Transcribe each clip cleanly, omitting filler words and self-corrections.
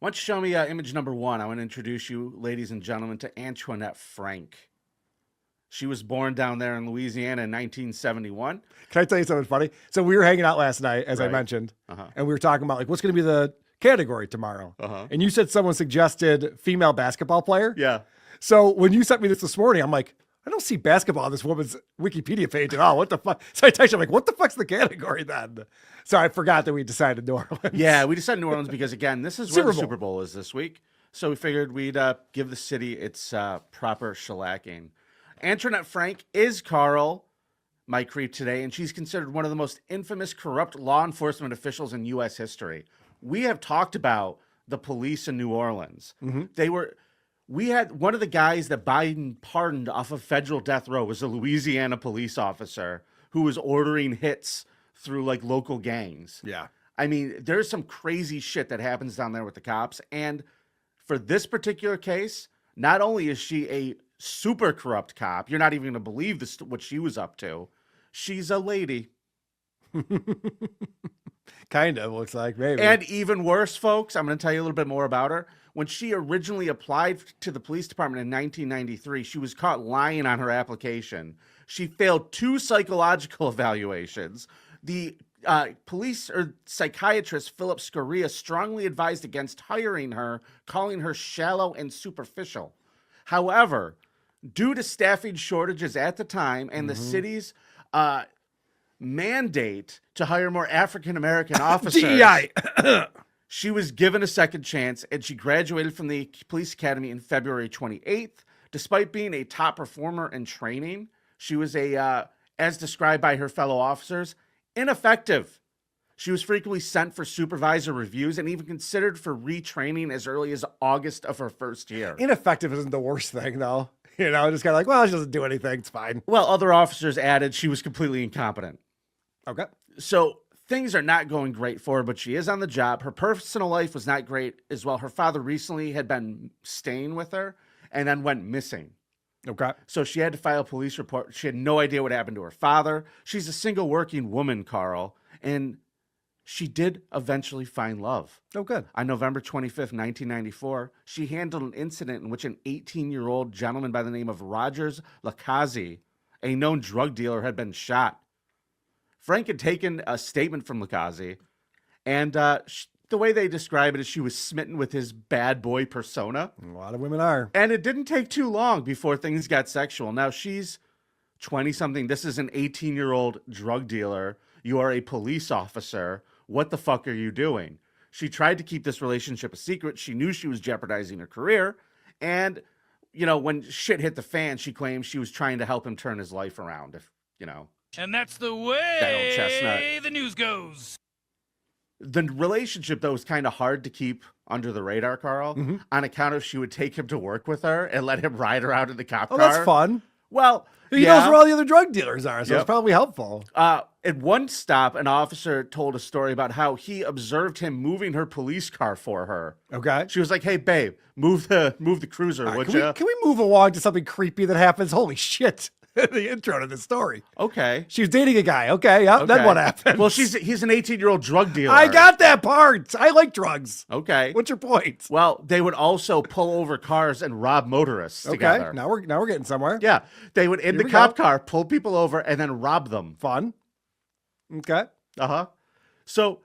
Why don't you show me image number 1? I want to introduce you, ladies and gentlemen, to Antoinette Frank. She was born down there in Louisiana in 1971. Can I tell you something funny? So we were hanging out last night, as I mentioned, and we were talking about like what's going to be the category tomorrow. And you said someone suggested female basketball player. Yeah. So when you sent me this morning, I'm like, I don't see basketball on this woman's Wikipedia page at all. What the fuck? So I text you, I'm like, what the fuck's the category then? So I forgot that we decided New Orleans. Yeah, we decided New Orleans because, again, this is where the Super Bowl is this week. So we figured we'd give the city its proper shellacking. Antoinette Frank is Carl, my creep today, and she's considered one of the most infamous corrupt law enforcement officials in U.S. history. We have talked about the police in New Orleans. We had one of the guys that Biden pardoned off of federal death row was a Louisiana police officer who was ordering hits through like local gangs. Yeah. I mean, there's some crazy shit that happens down there with the cops. And for this particular case, not only is she a super corrupt cop, you're not even going to believe this, what she was up to. She's a lady. Kind of looks like, maybe. And even worse, folks, I'm going to tell you a little bit more about her. When she originally applied to the police department in 1993, she was caught lying on her application. She failed 2 psychological evaluations. The police or psychiatrist Philip Scoria strongly advised against hiring her, calling her shallow and superficial. However, due to staffing shortages at the time and the city's mandate to hire more African-American officers, DEI. She was given a second chance, and she graduated from the police academy in February 28th. Despite being a top performer in training, she was as described by her fellow officers, ineffective. She was frequently sent for supervisor reviews and even considered for retraining as early as August of her first year. Ineffective isn't the worst thing, though. You know, just kind of like, well, she doesn't do anything. It's fine. Well, other officers added she was completely incompetent. Okay. So things are not going great for her, but she is on the job. Her personal life was not great as well. Her father recently had been staying with her and then went missing. Okay. So she had to file a police report. She had no idea what happened to her father. She's a single working woman, Carl, and she did eventually find love. Oh, good. On November 25th, 1994, she handled an incident in which an 18-year-old gentleman by the name of Rogers Lacaze, a known drug dealer, had been shot. Frank had taken a statement from Lacaze, and the way they describe it is she was smitten with his bad boy persona. A lot of women are. And it didn't take too long before things got sexual. Now, she's 20-something. This is an 18-year-old drug dealer. You are a police officer. What the fuck are you doing? She tried to keep this relationship a secret. She knew she was jeopardizing her career. And, you know, when shit hit the fan, she claimed she was trying to help him turn his life around, if, you know. And that's the That old way chestnut. the news goes. The relationship, though, was kind of hard to keep under the radar, Carl, on account of she would take him to work with her and let him ride her out in the cop car. Oh, that's fun. Well, He knows where all the other drug dealers are, so it's probably helpful. At one stop, an officer told a story about how he observed him moving her police car for her. Okay. She was like, "Hey, babe, move the cruiser, would you?" Can we move along to something creepy that happens? Holy shit. The intro to the story. Okay. She was dating a guy. Okay, yeah. Okay. Then what happened? Well, he's an 18-year-old drug dealer. I got that part. I like drugs. Okay. What's your point? Well, they would also pull over cars and rob motorists together. Now we're getting somewhere. Yeah. They would, in the cop car, pull people over and then rob them. Fun. Okay. Uh-huh. So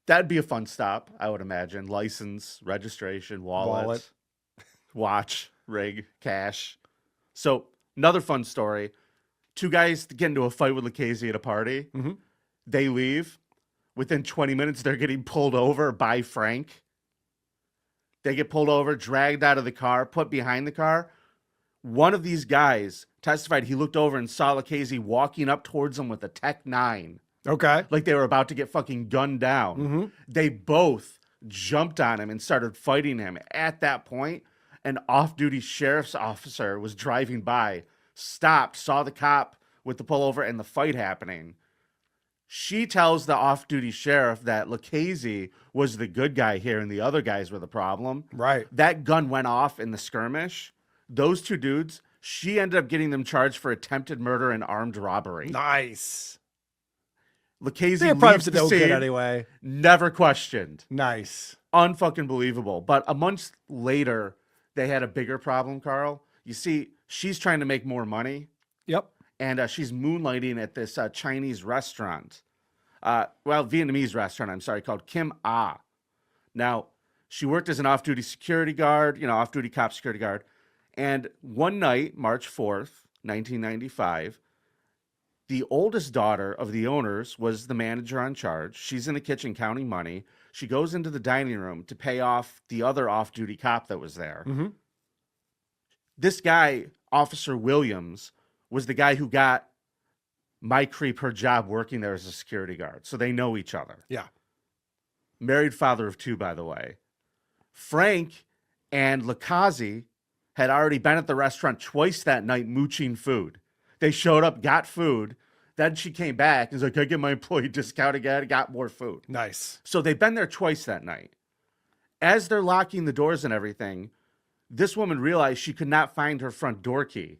that'd be a fun stop, I would imagine. License, registration, wallet. Watch, rig, cash. So another fun story. 2 guys get into a fight with Lacaze at a party. They leave. Within 20 minutes, they're getting pulled over by Frank. They get pulled over, dragged out of the car, put behind the car. One of these guys testified he looked over and saw Lacaze walking up towards him with a Tech 9. Okay. Like they were about to get fucking gunned down. They both jumped on him and started fighting him. At that point, an off-duty sheriff's officer was driving by, stopped, saw the cop with the pullover and the fight happening. She tells the off-duty sheriff that Lacaze was the good guy here and the other guys were the problem. Right. That gun went off in the skirmish. Those 2 dudes, she ended up getting them charged for attempted murder and armed robbery. Nice. Lacaze They're probably leaves up to the no good scene, anyway. never questioned. Nice. Unfucking believable. But a month later, they had a bigger problem, Carl. You see, she's trying to make more money. Yep. And she's moonlighting at this Chinese restaurant. Vietnamese restaurant, I'm sorry, called Kim Ah. Now, she worked as an off-duty security guard, off-duty cop security guard. And one night, March 4th, 1995, the oldest daughter of the owners was the manager on charge. She's in the kitchen counting money. She goes into the dining room to pay off the other off-duty cop that was there. Mm-hmm. This guy, Officer Williams, was the guy who got my creep her job working there as a security guard. So they know each other. Yeah. Married father of two, by the way. Frank and Lacaze had already been at the restaurant twice that night mooching food. They showed up, got food. Then she came back and was like, "Can I get my employee discount again?" Got more food. Nice. So they've been there twice that night. As they're locking the doors and everything, this woman realized she could not find her front door key.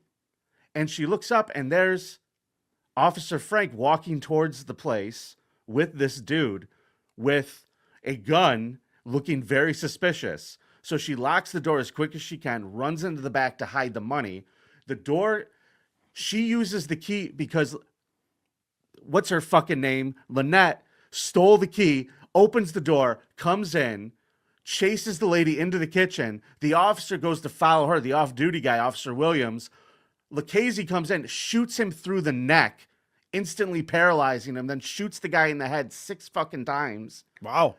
And she looks up and there's Officer Frank walking towards the place with this dude with a gun looking very suspicious. So she locks the door as quick as she can, runs into the back to hide the money. The door, she uses the key because, what's her fucking name? Lynette stole the key, opens the door, comes in, chases the lady into the kitchen. The officer goes to follow her, the off-duty guy, Officer Williams. Lacaze comes in, shoots him through the neck, instantly paralyzing him, then shoots the guy in the head 6 fucking times. Wow.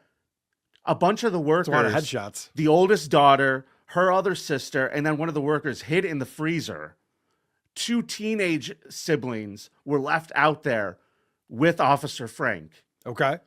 A bunch of the workers, That's a lot of headshots. The oldest daughter, her other sister, and then one of the workers hid in the freezer. 2 teenage siblings were left out there with Officer Frank. Okay.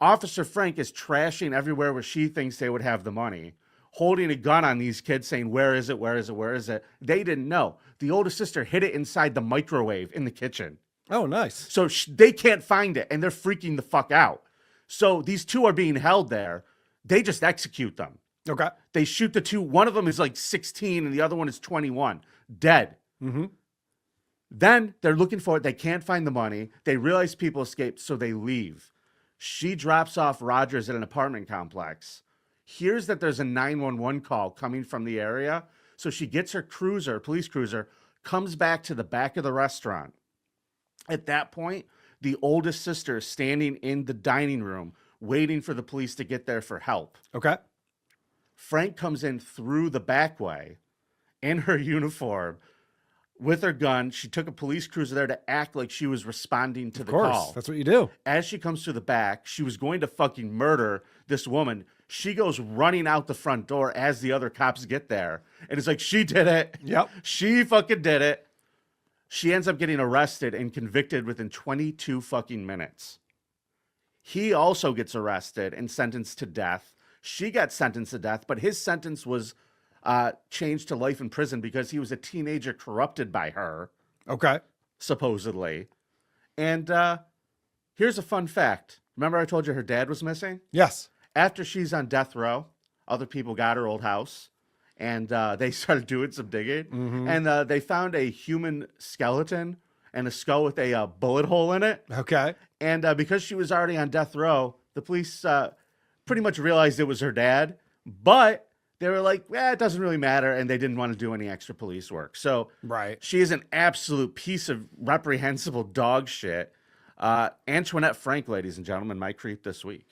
Officer Frank is trashing everywhere where she thinks they would have the money, holding a gun on these kids saying, "Where is it? Where is it? Where is it?" They didn't know. The oldest sister hid it inside the microwave in the kitchen. Oh, nice. So they can't find it, and they're freaking the fuck out. So these 2 are being held there. They just execute them. Okay. They shoot the 2. One of them is like 16, and the other one is 21. Dead. Mm-hmm. Then they're looking for it. They can't find the money. They realize people escaped, so they leave. She drops off Rogers at an apartment complex. Hears that there's a 911 call coming from the area. So she gets her cruiser, police cruiser, comes back to the back of the restaurant. At that point, the oldest sister is standing in the dining room waiting for the police to get there for help. Okay. Frank comes in through the back way in her uniform with her gun. She took a police cruiser there to act like she was responding to the call. Of course, that's what you do. As she comes through the back, she was going to fucking murder this woman. She goes running out the front door as the other cops get there. And it's like, she did it. Yep. She fucking did it. She ends up getting arrested and convicted within 22 fucking minutes. He also gets arrested and sentenced to death. She got sentenced to death, but his sentence was changed to life in prison because he was a teenager corrupted by her. Okay. Supposedly. And here's a fun fact. Remember I told you her dad was missing? Yes. After she's on death row, other people got her old house, and they started doing some digging. Mm-hmm. And they found a human skeleton and a skull with a bullet hole in it. Okay. And because she was already on death row, the police pretty much realized it was her dad. But they were like, it doesn't really matter. And they didn't want to do any extra police work. So right. She is an absolute piece of reprehensible dog shit. Antoinette Frank, ladies and gentlemen, my creep this week.